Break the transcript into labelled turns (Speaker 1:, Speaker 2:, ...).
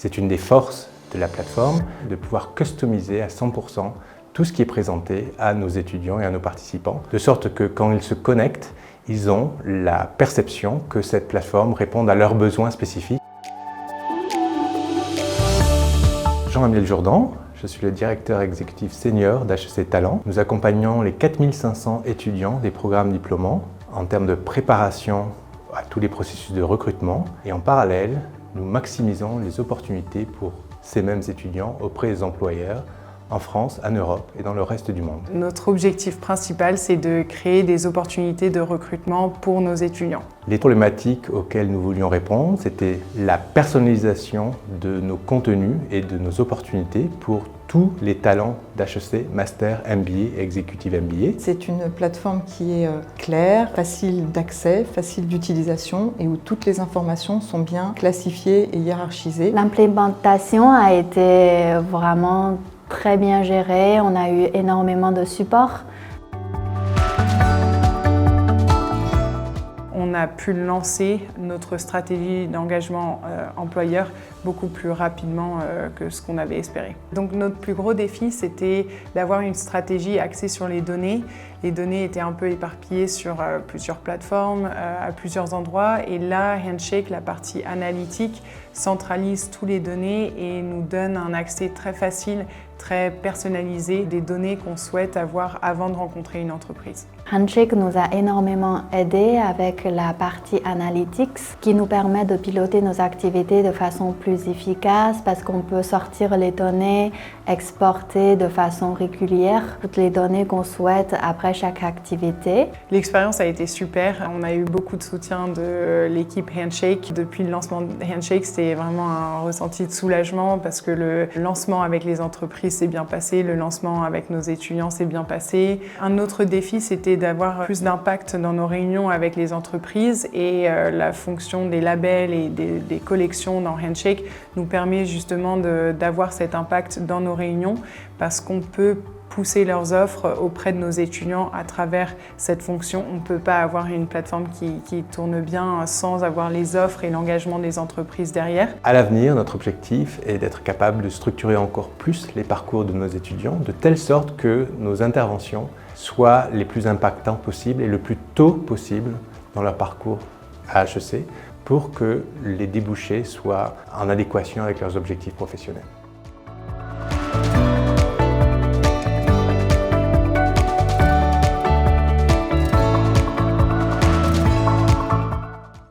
Speaker 1: C'est une des forces de la plateforme de pouvoir customiser à 100% tout ce qui est présenté à nos étudiants et à nos participants, de sorte que quand ils se connectent, ils ont la perception que cette plateforme répond à leurs besoins spécifiques. Jean-Amiel Jourdan, je suis le directeur exécutif senior d'HEC Talent. Nous accompagnons les 4500 étudiants des programmes diplômants en termes de préparation à tous les processus de recrutement et en parallèle, nous maximisons les opportunités pour ces mêmes étudiants auprès des employeurs en France, en Europe et dans le reste du monde.
Speaker 2: Notre objectif principal, c'est de créer des opportunités de recrutement pour nos étudiants.
Speaker 1: Les problématiques auxquelles nous voulions répondre, c'était la personnalisation de nos contenus et de nos opportunités pour tous les talents d'HEC, Master, MBA et Executive MBA.
Speaker 3: C'est une plateforme qui est claire, facile d'accès, facile d'utilisation et où toutes les informations sont bien classifiées et hiérarchisées.
Speaker 4: L'implémentation a été vraiment très bien gérée, on a eu énormément de support.
Speaker 2: On a pu lancer notre stratégie d'engagement employeur beaucoup plus rapidement que ce qu'on avait espéré. Donc notre plus gros défi, c'était d'avoir une stratégie axée sur les données. Les données étaient un peu éparpillées sur plusieurs plateformes, à plusieurs endroits. Et là, Handshake, la partie analytique, centralise toutes les données et nous donne un accès très facile, très personnalisé des données qu'on souhaite avoir avant de rencontrer une entreprise.
Speaker 4: Handshake nous a énormément aidé avec la partie analytics qui nous permet de piloter nos activités de façon plus efficace parce qu'on peut sortir les données, exporter de façon régulière toutes les données qu'on souhaite après chaque activité.
Speaker 2: L'expérience a été super. On a eu beaucoup de soutien de l'équipe Handshake. Depuis le lancement de Handshake, c'était vraiment un ressenti de soulagement parce que le lancement avec les entreprises s'est bien passé, le lancement avec nos étudiants s'est bien passé. Un autre défi, c'était d'avoir plus d'impact dans nos réunions avec les entreprises et la fonction des labels et des collections dans Handshake nous permet justement d'avoir cet impact dans nos réunions parce qu'on peut pousser leurs offres auprès de nos étudiants à travers cette fonction. On ne peut pas avoir une plateforme qui tourne bien sans avoir les offres et l'engagement des entreprises derrière.
Speaker 1: À l'avenir, notre objectif est d'être capable de structurer encore plus les parcours de nos étudiants de telle sorte que nos interventions soient les plus impactantes possibles et le plus tôt possible dans leur parcours à HEC pour que les débouchés soient en adéquation avec leurs objectifs professionnels.